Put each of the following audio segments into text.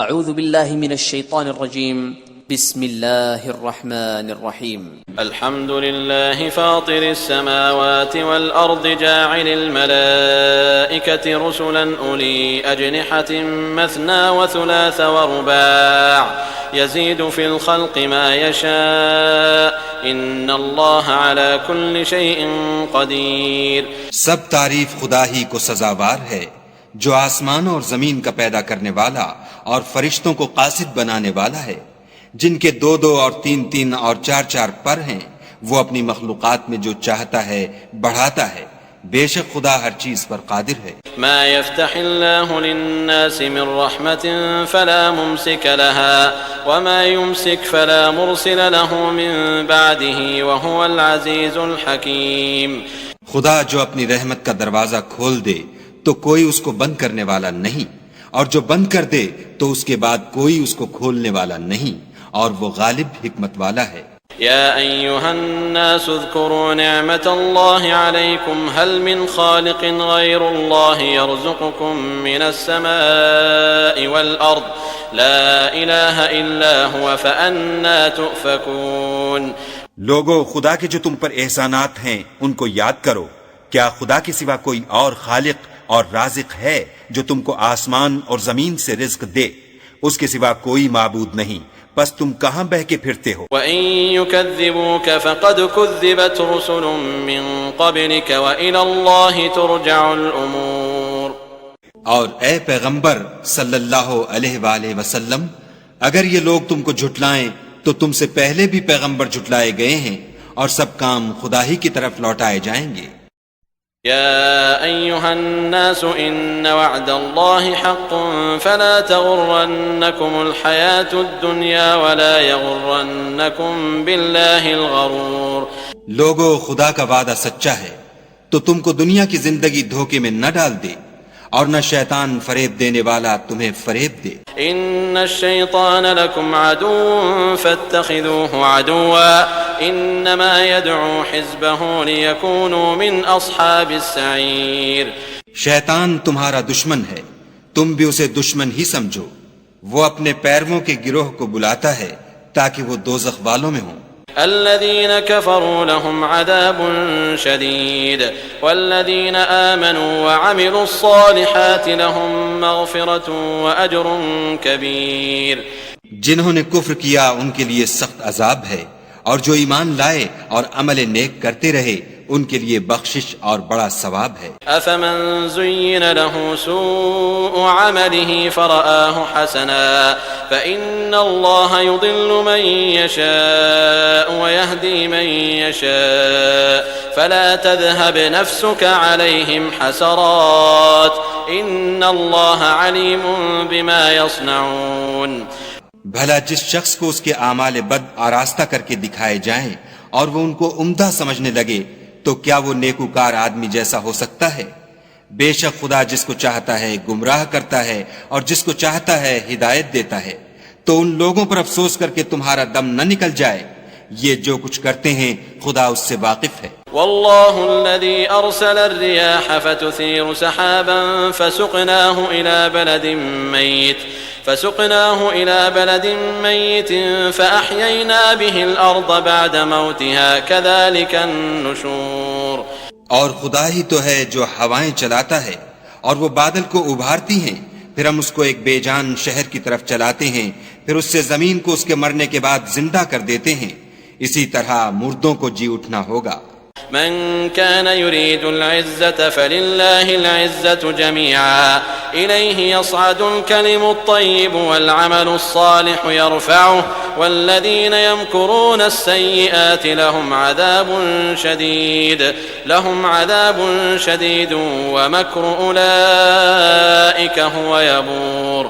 اعوذ باللہ من الشیطان الرجیم بسم اللہ الرحمن الرحیم الحمد لله فاطر السماوات والأرض جاعل الملائكة رسلا أولي أجنحة مثنى وثلاث ورباع يزيد في الخلق ما يشاء إن الله على كل شيء قدير. سب تعریف خدا ہی کو سزاوار ہے جو آسمان اور زمین کا پیدا کرنے والا اور فرشتوں کو قاصد بنانے والا ہے، جن کے 2 اور 3 اور 4 پر ہیں. وہ اپنی مخلوقات میں جو چاہتا ہے بڑھاتا ہے، بے شک خدا ہر چیز پر قادر ہے. ما يفتح الله للناس من رحمة فلا ممسك لها وما يمسك فلا مرسل له من بعده وهو العزيز الحكيم. خدا جو اپنی رحمت کا دروازہ کھول دے تو کوئی اس کو بند کرنے والا نہیں، اور جو بند کر دے تو اس کے بعد کوئی اس کو کھولنے والا نہیں، اور وہ غالب حکمت والا ہے. يا أيها الناس اذكروا نعمة الله عليكم هل من خالق غير الله يرزقكم من السماء والأرض لا إله إلا هو فأنا تؤفكون. لوگو، خدا کے جو تم پر احسانات ہیں ان کو یاد کرو. کیا خدا کے سوا کوئی اور خالق اور رازق ہے جو تم کو آسمان اور زمین سے رزق دے؟ اس کے سوا کوئی معبود نہیں، پس تم کہاں بہ کے پھرتے ہو؟ وَإِن يُكَذِّبُوكَ فَقَدْ كُذِّبَتْ رُسُلٌ مِّن قَبْلِكَ وَإِلَى اللَّهِ تُرْجَعُ الْأُمُورُ. اور اے پیغمبر صلی اللہ علیہ وآلہ وسلم، اگر یہ لوگ تم کو جھٹلائیں تو تم سے پہلے بھی پیغمبر جھٹلائے گئے ہیں، اور سب کام خدا ہی کی طرف لوٹائے جائیں گے. يا أيها الناس إن وعد الله حق فلا تغرنكم الحياة الدنيا ولا يغرنكم بالله الغرور. لوگو، خدا کا وعدہ سچا ہے تو تم کو دنیا کی زندگی دھوکے میں نہ ڈال دے، اور نہ شیطان فریب دینے والا تمہیں فریب دے. ان الشیطان لکم عدو فاتخذوه عدوا انما يدعو حزبه ليكونوا من اصحاب السعیر. شیطان تمہارا دشمن ہے، تم بھی اسے دشمن ہی سمجھو. وہ اپنے پیرووں کے گروہ کو بلاتا ہے تاکہ وہ دوزخ والوں میں ہوں. الذين كفروا لهم عذاب شديد والذين آمنوا وعملوا الصالحات لهم مغفرة وأجر كبير. جنہوں نے کفر کیا ان کے لیے سخت عذاب ہے، اور جو ایمان لائے اور عمل نیک کرتے رہے ان کے لیے بخشش اور بڑا ثواب ہے. أفمن زين له سوء عمله فرآه حسنا فإن الله يضل من يشاء ويهدي من يشاء فلا تذهب نفسك عليهم حسرات إن الله عليم بما يصنعون. بھلا جس شخص کو اس کے اعمال بد آراستہ کر کے دکھائے جائیں اور وہ ان کو عمدہ سمجھنے لگے تو کیا وہ نیکوکار آدمی جیسا ہو سکتا ہے؟ بے شک خدا جس کو چاہتا ہے گمراہ کرتا ہے اور جس کو چاہتا ہے ہدایت دیتا ہے. تو ان لوگوں پر افسوس کر کے تمہارا دم نہ نکل جائے، یہ جو کچھ کرتے ہیں خدا اس سے واقف ہے. والله الذي أرسل الرياح فتثير سحابا فسقناه إلى بلد ميت فأحيينا به الأرض بعد موتها كذلك النشور. اور خدا ہی تو ہے جو ہوائیں چلاتا ہے اور وہ بادل کو ابھارتی ہیں، پھر ہم اس کو ایک بے جان شہر کی طرف چلاتے ہیں، پھر اس سے زمین کو اس کے مرنے کے بعد زندہ کر دیتے ہیں. اسی طرح مردوں کو جی اٹھنا ہوگا. من كان يريد العزة فلله العزة جميعا إليه يصعد الكلم الطيب والعمل الصالح يرفعه والذين يمكرون السيئات لهم عذاب شديد ومكر أولئك هو يبور.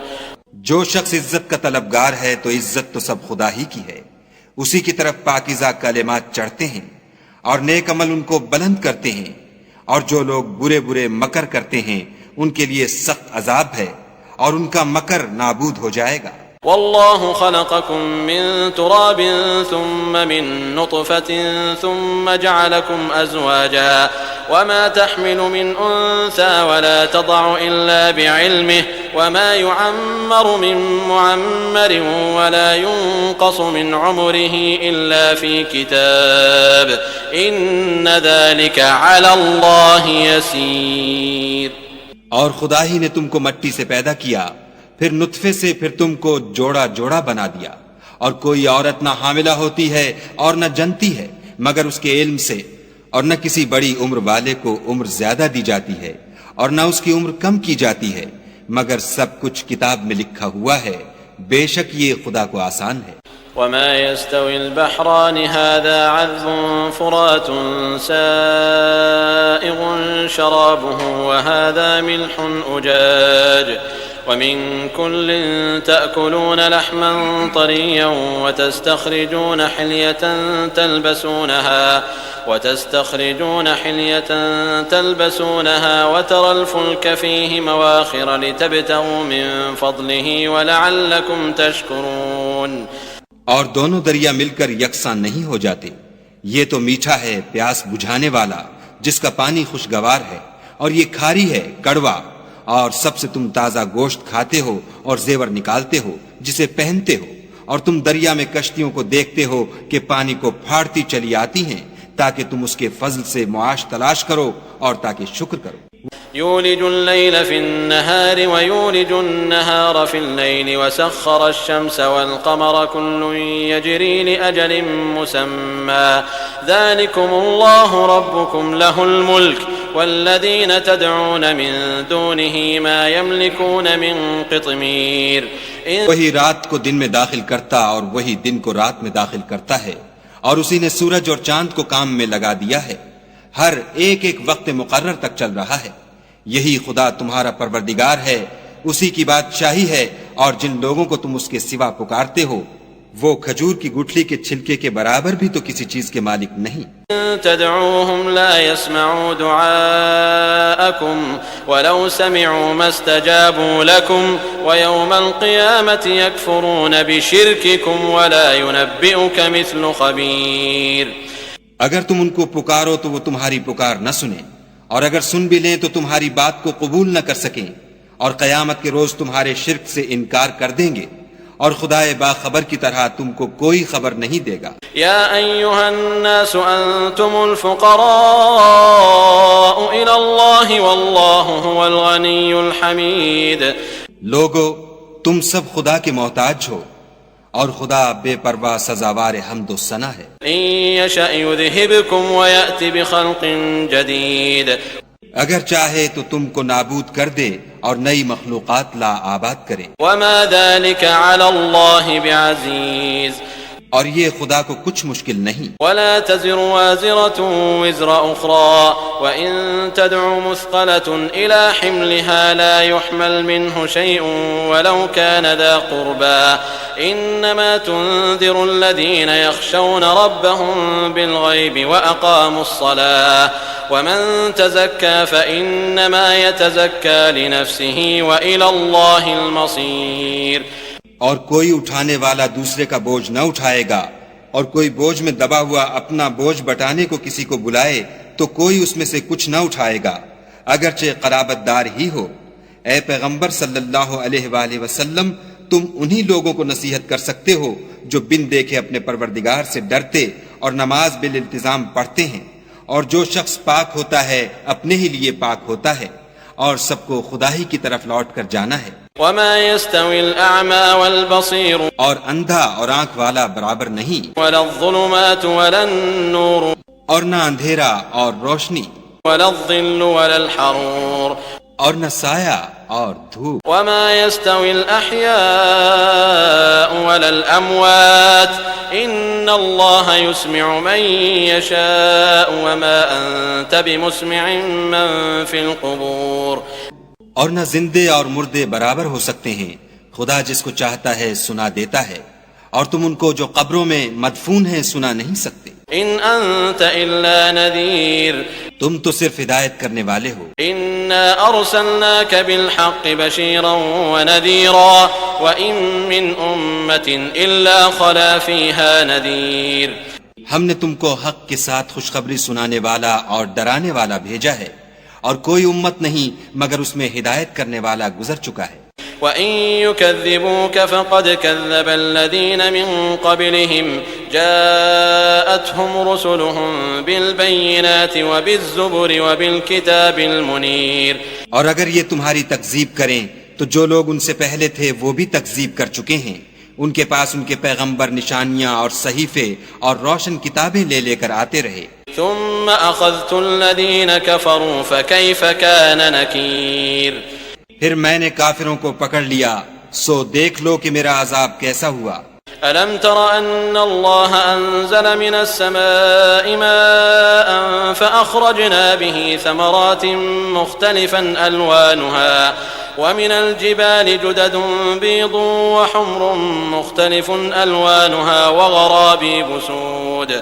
جو شخص عزت کا طلبگار ہے تو عزت تو سب خدا ہی کی ہے، اسی کی طرف پاکیزہ کلمات چڑھتے ہیں اور نیک عمل ان کو بلند کرتے ہیں، اور جو لوگ برے برے مکر کرتے ہیں ان کے لیے سخت عذاب ہے اور ان کا مکر نابود ہو جائے گا. والله خلقكم من تراب ثم من نطفة ثم جعلكم أزواجا وما تحمل من أنثى ولا تضع إلا بعلمه وما يعمر من معمر ولا ينقص من عمره إلا في كتاب إن ذلك على الله يسير. اور خدا ہی نے تم کو مٹی سے پیدا کیا، پھر نطفے سے، پھر تم کو جوڑا جوڑا بنا دیا، اور کوئی عورت نہ حاملہ ہوتی ہے اور نہ جنتی ہے مگر اس کے علم سے، اور نہ کسی بڑی عمر والے کو عمر زیادہ دی جاتی ہے اور نہ اس کی عمر کم کی جاتی ہے، مگر سب کچھ کتاب میں لکھا ہوا ہے. بے شک یہ خدا کو آسان ہے. وما يستوي البحران هذا عذب فرات سائغ شرابه وهذا ملح أجاج ومن كل تأكلون لحما طريا وتستخرجون حلية تلبسونها وترى الفلك فيه مواخر لتبتغوا من فضله ولعلكم تشكرون. اور دونوں دریا مل کر یکساں نہیں ہو جاتے. یہ تو میٹھا ہے، پیاس بجھانے والا، جس کا پانی خوشگوار ہے، اور یہ کھاری ہے، کڑوا. اور سب سے تم تازہ گوشت کھاتے ہو اور زیور نکالتے ہو جسے پہنتے ہو، اور تم دریا میں کشتیوں کو دیکھتے ہو کہ پانی کو پھاڑتی چلی آتی ہیں تاکہ تم اس کے فضل سے معاش تلاش کرو اور تاکہ شکر کرو. يولج الليل في النهار ويولج النهار في الليل وسخر الشمس والقمر كل يجري لأجل مسمى ذلكم الله ربكم له الملك والذين تدعون من دونه ما يملكون من قطمير. وہی رات کو دن میں داخل کرتا اور وہی دن کو رات میں داخل کرتا ہے، اور اسی نے سورج اور چاند کو کام میں لگا دیا ہے. ہر ایک ایک وقت مقرر تک چل رہا ہے. یہی خدا تمہارا پروردگار ہے، اسی کی بادشاہی ہے. اور جن لوگوں کو تم اس کے سوا پکارتے ہو وہ کھجور کی گٹھلی کے چھلکے کے برابر بھی تو کسی چیز کے مالک نہیں. تدعوهم لا يسمعوا دعاءكم ولو سمعوا ما استجابوا لكم ويوم القيامة يكفرون بشرككم ولا ينبئك مثل خبير. اگر تم ان کو پکارو تو وہ تمہاری پکار نہ سنیں، اور اگر سن بھی لیں تو تمہاری بات کو قبول نہ کر سکیں، اور قیامت کے روز تمہارے شرک سے انکار کر دیں گے، اور خدائے باخبر کی طرح تم کو کوئی خبر نہیں دے گا. یا ایھا الناس انتم الفقراء الی اللہ واللہ هو الغنی الحمید. لوگو تم سب خدا کے محتاج ہو اور خدا بے پرواہ سزاوار حمد و ثنا ہے. ان یشأ یذھبکم ویأتی بخلق جدید. اگر چاہے تو تم کو نابود کر دے اور نئی مخلوقات لا آباد کرے. وما ذلك على الله بعزيز. اور یہ خدا کو کچھ مشکل نہیں. ولا تزر وازرة وزر أخرى وإن تدع مثقلة إلى حملها لا يحمل منه شيء ولو كان ذا قربى إنما تنذر الذين يخشون ربهم بالغيب وأقاموا الصلاة ومن تزكى فإنما يتزكى لنفسه وإلى الله المصير. اور کوئی اٹھانے والا دوسرے کا بوجھ نہ اٹھائے گا، اور کوئی بوجھ میں دبا ہوا اپنا بوجھ بٹانے کو کسی کو بلائے تو کوئی اس میں سے کچھ نہ اٹھائے گا، اگرچہ قرابت دار ہی ہو. اے پیغمبر صلی اللہ علیہ وآلہ وسلم، تم انہی لوگوں کو نصیحت کر سکتے ہو جو بن دیکھے اپنے پروردگار سے ڈرتے اور نماز بالالتزام پڑھتے ہیں. اور جو شخص پاک ہوتا ہے اپنے ہی لیے پاک ہوتا ہے، اور سب کو خدا ہی کی طرف لوٹ کر جانا ہے. وما يستوي الأعمى والبصير. اور اندھا اور آنکھ والا برابر نہیں. ولا الظلمات ولا النور. اور نہ اندھیرا اور روشنی. ولا الظل ولا الحرور. اور نہ سایہ اور دھوپ. وما يستوي الأحياء ولا الأموات إن الله يسمع من يشاء وما أنت بمسمع من في القبور. اور نہ زندے اور مردے برابر ہو سکتے ہیں، خدا جس کو چاہتا ہے سنا دیتا ہے، اور تم ان کو جو قبروں میں مدفون ہیں سنا نہیں سکتے. ان انت الا نذیر. تم تو صرف ہدایت کرنے والے ہو. إنا أرسلناك بالحق بشيرا ونذيرا وإن من أمة إلا خلا فيها نذير. ہم نے تم کو حق کے ساتھ خوشخبری سنانے والا اور ڈرانے والا بھیجا ہے، اور کوئی امت نہیں مگر اس میں ہدایت کرنے والا گزر چکا ہے. وَإِن يُكَذِّبُوكَ فَقَدْ كَذَّبَ الَّذِينَ مِن قَبْلِهِمْ جَاءَتْهُمْ رُسُلُهُم بِالْبَيِّنَاتِ وَبِالزُّبُرِ وَبِالْكِتَابِ الْمُنِيرِ. اور اگر یہ تمہاری تکذیب کریں تو جو لوگ ان سے پہلے تھے وہ بھی تکذیب کر چکے ہیں. ان کے پاس ان کے پیغمبر نشانیاں اور صحیفے اور روشن کتابیں لے لے کر آتے رہے. ثُمَّ أَخَذْتُ الَّذِينَ كَفَرُوا فَكَيْفَ كَانَ نَكِيرِ. پھر میں نے کافروں کو پکڑ لیا، سو دیکھ لو کہ میرا عذاب کیسا ہوا. أَلَمْ تَرَ أَنَّ اللَّهَ أَنزَلَ مِنَ السَّمَاءِ مَاءً فَأَخْرَجْنَا بِهِ ثَمَرَاتٍ مُخْتَلِفًا أَلْوَانُهَا وَمِنَ الْجِبَالِ جُدَدٌ بِيضٌ وَحُمْرٌ مُخْتَلِفٌ أَلْوَانُهَا وَغَرَابِيبُ سُودٌ.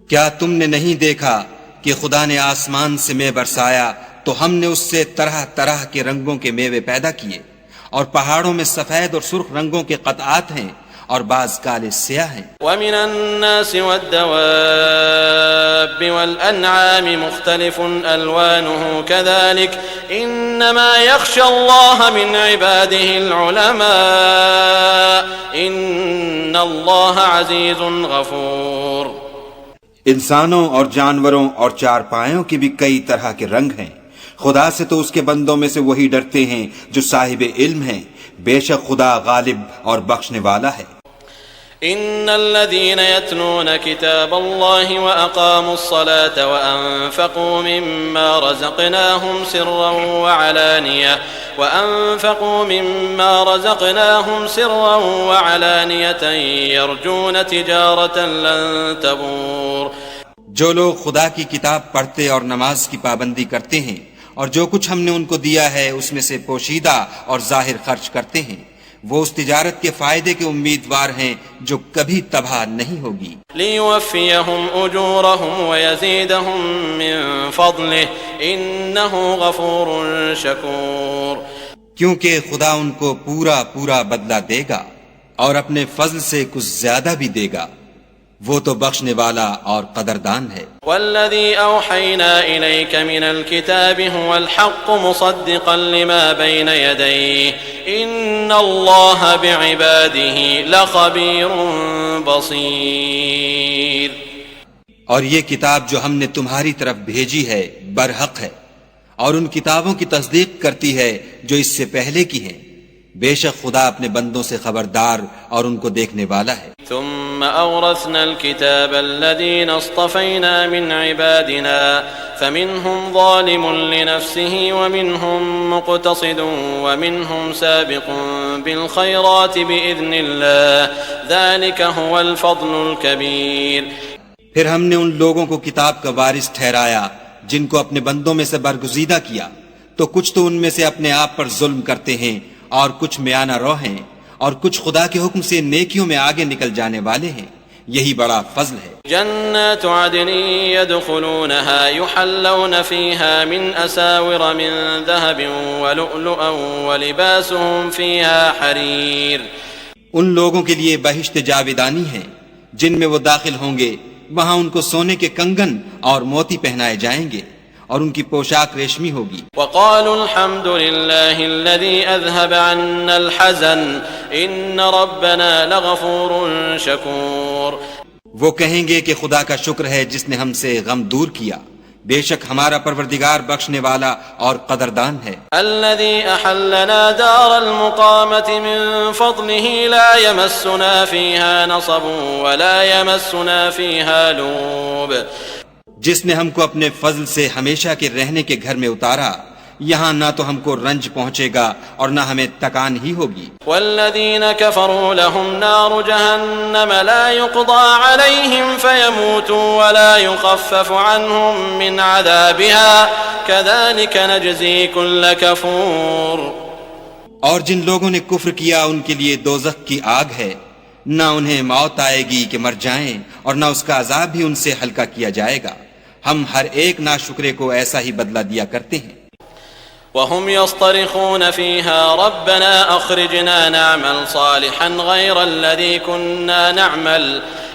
کیا تم نے نہیں دیکھا کہ خدا نے آسمان سے مے برسایا تو ہم نے اس سے طرح طرح کے رنگوں کے میوے پیدا کیے، اور پہاڑوں میں سفید اور سرخ رنگوں کے قطعات ہیں اور بعض کالے سیاہ ہیں. وَمِنَ النَّاسِ وَالدَّوَابِّ وَالْأَنْعَامِ مُخْتَلِفٌ أَلْوَانُهُ كَذَلِكَ إِنَّمَا يَخْشَى اللَّهَ مِنْ عِبَادِهِ الْعُلَمَاءُ إِنَّ اللَّهَ عَزِيزٌ غَفُورٌ. انسانوں اور جانوروں اور چارپائیوں کے بھی کئی طرح کے رنگ ہیں. خدا سے تو اس کے بندوں میں سے وہی ڈرتے ہیں جو صاحب علم ہیں. بے شک خدا غالب اور بخشنے والا ہے. إن الذين يتلون كتاب الله وأقاموا الصلاة وأنفقوا مما رزقناهم سرا وعلانية يرجون تجارة لن تبور. جو لوگ خدا کی کتاب پڑھتے اور نماز کی پابندی کرتے ہیں اور جو کچھ ہم نے ان کو دیا ہے اس میں سے پوشیدہ اور ظاہر خرچ کرتے ہیں، وہ اس تجارت کے فائدے کے امیدوار ہیں جو کبھی تباہ نہیں ہوگی. لِيُوَفِّيَهُمْ أُجُورَهُمْ وَيَزِيدَهُمْ مِنْ فَضْلِهِ إِنَّهُ غَفُورٌ شَكُورٌ. کیونکہ خدا ان کو پورا پورا بدلہ دے گا اور اپنے فضل سے کچھ زیادہ بھی دے گا، وہ تو بخشنے والا اور قدردان ہے. والذی اوحینا الیک من الكتاب هو الحق مصدقا لما بین یدیہ ان اللہ بعباده لخبیر بصیر. اور یہ کتاب جو ہم نے تمہاری طرف بھیجی ہے برحق ہے اور ان کتابوں کی تصدیق کرتی ہے جو اس سے پہلے کی ہیں. بے شک خدا اپنے بندوں سے خبردار اور ان کو دیکھنے والا ہے. ثم أورثنا الكتاب الذين اصطفينا من عبادنا فمنهم ظالم لنفسه ومنهم مقتصد ومنهم سابق بالخيرات بإذن الله ذلك هو الفضل الكبير. پھر ہم نے ان لوگوں کو کتاب کا وارث ٹھہرایا جن کو اپنے بندوں میں سے برگزیدہ کیا، تو کچھ تو ان میں سے اپنے آپ پر ظلم کرتے ہیں اور کچھ میانہ رو ہیں اور کچھ خدا کے حکم سے نیکیوں میں آگے نکل جانے والے ہیں. یہی بڑا فضل ہے. جنات عدن يدخلونها يحلون فيها من أساور من ذهب ولؤلؤا ولباسهم فيها حرير. ان لوگوں کے لیے بہشت جاویدانی ہے جن میں وہ داخل ہوں گے، وہاں ان کو سونے کے کنگن اور موتی پہنائے جائیں گے اور ان کی پوشاک ریشمی ہوگی. وقالوا الحمد لله الذي أذهب عنا الحزن إن ربنا لغفور شكور. وہ کہیں گے کہ خدا کا شکر ہے جس نے ہم سے غم دور کیا، بے شک ہمارا پروردگار بخشنے والا اور قدردان ہے. الذي أحلنا دار المقامة من فضله لا يمسنا فيها نصب ولا يمسنا فيها لوب. جس نے ہم کو اپنے فضل سے ہمیشہ کے رہنے کے گھر میں اتارا، یہاں نہ تو ہم کو رنج پہنچے گا اور نہ ہمیں تکان ہی ہوگی. والذین كفروا لهم نار جہنم لا يقضى عليهم فيموتوا ولا يخفف عنهم من عذابها كذلك نجزي كل كفور. اور جن لوگوں نے کفر کیا ان کے لیے دوزخ کی آگ ہے، نہ انہیں موت آئے گی کہ مر جائیں اور نہ اس کا عذاب بھی ان سے ہلکا کیا جائے گا. ہم ہر ایک ناشکرے کو ایسا ہی بدلہ دیا کرتے ہیں۔ وهم يصطرخون فيها ربنا أخرجنا نعمل صالحا غير الذي كنا نعمل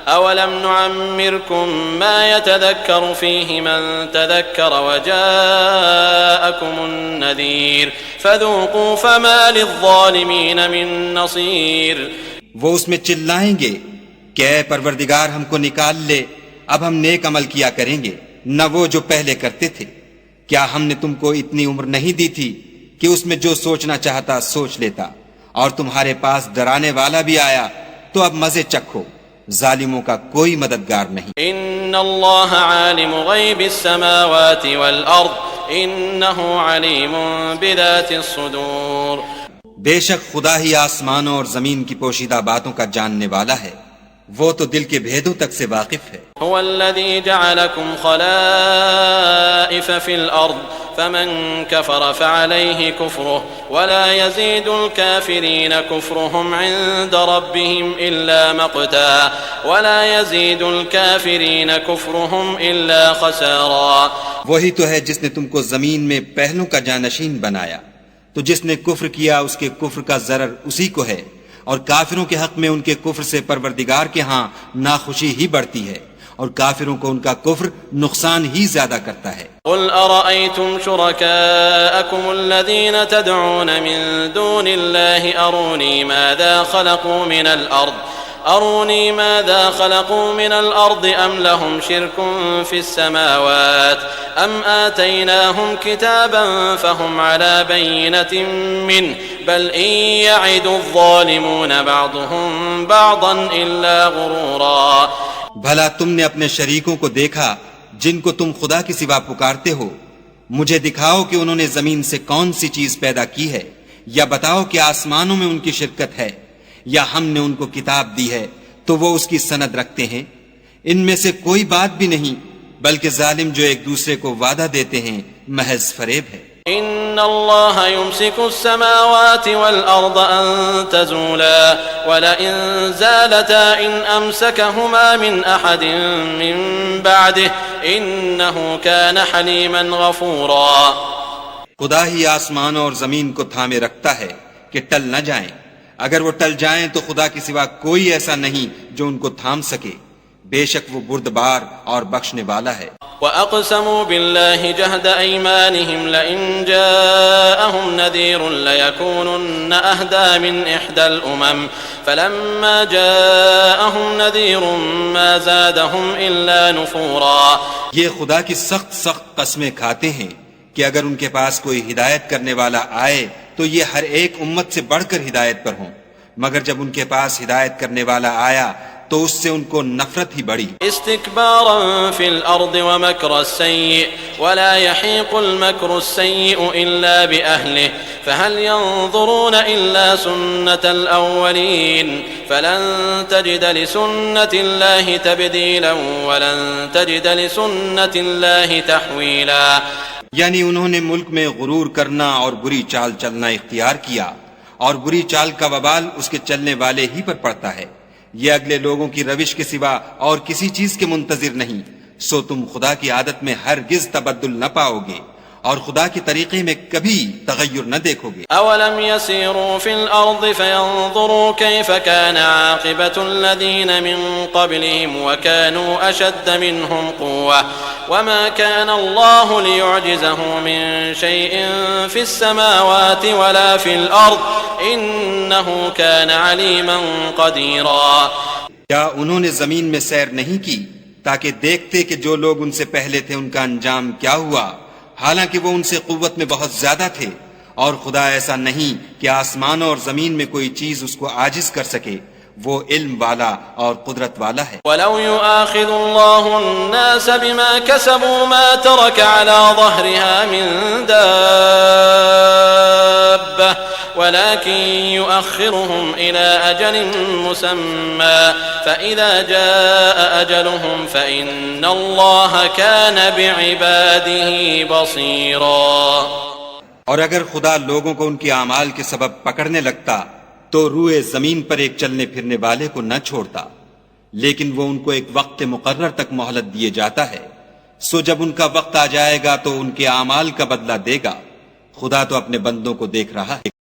أولم نعمركم ما يتذكر فيه من تذكر وجاءكم النذير فذوقوا فما للظالمين من نصير۔ وہ اس میں چلائیں گے کہ اے پروردگار ہم کو نکال لے، اب ہم نیک عمل کیا کریں گے نہ وہ جو پہلے کرتے تھے۔ کیا ہم نے تم کو اتنی عمر نہیں دی تھی کہ اس میں جو سوچنا چاہتا سوچ لیتا، اور تمہارے پاس ڈرانے والا بھی آیا تو اب مزے چکھو، ظالموں کا کوئی مددگار نہیں۔ ان اللہ عالم غیب السماوات والارض انہ علیم بذات الصدور۔ بے شک خدا ہی آسمانوں اور زمین کی پوشیدہ باتوں کا جاننے والا ہے، وہ تو دل کے بھیدوں تک سے واقف ہے۔ هو الذي جعلكم خلائف في الأرض فمن كفر فعليه كفره ولا يزيد الكافرين كفرهم عند ربهم إلا مقتا ولا يزيد الكافرين كفرهم إلا خسارا۔ وہی تو ہے جس نے تم کو زمین میں پہلوں کا جانشین بنایا، تو جس نے کفر کیا اس کے کفر کا ضرر اسی کو ہے، اور کافروں کے حق میں ان کے کفر سے پروردگار کے ہاں ناخوشی ہی بڑھتی ہے، اور کافروں کو ان کا کفر نقصان ہی زیادہ کرتا ہے۔ قل ارأيتم شركاءكم الذين تدعون من دون الله أروني ماذا خلقوا من الأرض أم لهم شرك في السماوات أم آتيناهم كتابا فهم على بينة منه بل إن يعد الظالمون بعضهم بعضا إلا غرورا۔ بھلا تم نے اپنے شریکوں کو دیکھا جن کو تم خدا کے سوا پکارتے ہو؟ مجھے دکھاؤ کہ انہوں نے زمین سے کون سی چیز پیدا کی ہے، یا بتاؤ کہ آسمانوں میں ان کی شرکت ہے، یا ہم نے ان کو کتاب دی ہے تو وہ اس کی سند رکھتے ہیں۔ ان میں سے کوئی بات بھی نہیں، بلکہ ظالم جو ایک دوسرے کو وعدہ دیتے ہیں محض فریب ہے۔ ان اللہ يمسك السماوات والارض ان تزولا ولئن زالتا ان امسكهما من احد من بعده انه كان حليما غفورا۔ خدا ہی آسمانوں اور زمین کو تھامے رکھتا ہے کہ ٹل نہ جائیں، اگر وہ ٹل جائیں تو خدا کے سوا کوئی ایسا نہیں جو ان کو تھام سکے، بے شک وہ بردبار اور بخشنے والا ہے۔ وَأَقْسَمُوا بِاللَّهِ جَهْدَ أَيْمَانِهِمْ لَئِن جَاءَهُمْ نَذِيرٌ لَيَكُونُنَّ أَهْدَىٰ مِنْ إِحْدَى الْأُمَمِ فَلَمَّا جَاءَهُمْ نَذِيرٌ مَا زَادَهُمْ إِلَّا نُفُورًا۔ یہ خدا کی سخت قسمیں کھاتے ہیں کہ اگر ان کے پاس کوئی ہدایت کرنے والا آئے تو یہ ہر ایک امت سے بڑھ کر ہدایت پر ہوں، مگر جب ان کے پاس ہدایت کرنے والا آیا تو اس سے ان کو نفرت ہی بڑھی۔ استکبارا فی الارض ومکر السیء ولا يحیق المکر السیء الا بأہلہ فهل ينظرون الا سنة الاولین فلن تجد لسنة اللہ تبدیلا ولن تجد لسنة اللہ تحویلا۔ یعنی انہوں نے ملک میں غرور کرنا اور بری چال چلنا اختیار کیا، اور بری چال کا وبال اس کے چلنے والے ہی پر پڑتا ہے۔ یہ اگلے لوگوں کی روش کے سوا اور کسی چیز کے منتظر نہیں، سو تم خدا کی عادت میں ہرگز تبدل نہ پاؤ گے، اور خدا کے طریقے میں کبھی تغیر نہ دیکھو گے۔ اولم يسيروا في الارض فينظروا كيف كان عاقبة الذين من قبلهم وكانوا اشد منهم قوة وما كان الله ليعجزه من شيء في السماوات ولا في الارض انه كان عليما قديرا۔ کیا انہوں نے زمین میں سیر نہیں کی تاکہ دیکھتے کہ جو لوگ ان سے پہلے تھے ان کا انجام کیا ہوا، حالانکہ وہ ان سے قوت میں بہت زیادہ تھے، اور خدا ایسا نہیں کہ آسمانوں اور زمین میں کوئی چیز اس کو عاجز کر سکے، وہ علم والا اور قدرت والا ہے۔ وَلَوْ يُؤَاخِذُ اللَّهُ النَّاسَ بِمَا كَسَبُوا مَا تَرَكَ عَلَى ظَهْرِهَا مِن دَابَّةٍ وَلَكِنْ يُؤَخِّرُهُمْ إِلَى أَجَلٍ مُّسَمًّى فَإِذَا جَاءَ أَجَلُهُمْ فَإِنَّ اللَّهَ كَانَ بِعِبَادِهِ بَصِيرًا۔ اور اگر خدا لوگوں کو ان کے اعمال کے سبب پکڑنے لگتا تو روئے زمین پر ایک چلنے پھرنے والے کو نہ چھوڑتا، لیکن وہ ان کو ایک وقت مقرر تک مہلت دیے جاتا ہے، سو جب ان کا وقت آ جائے گا تو ان کے اعمال کا بدلہ دے گا. خدا تو اپنے بندوں کو دیکھ رہا ہے.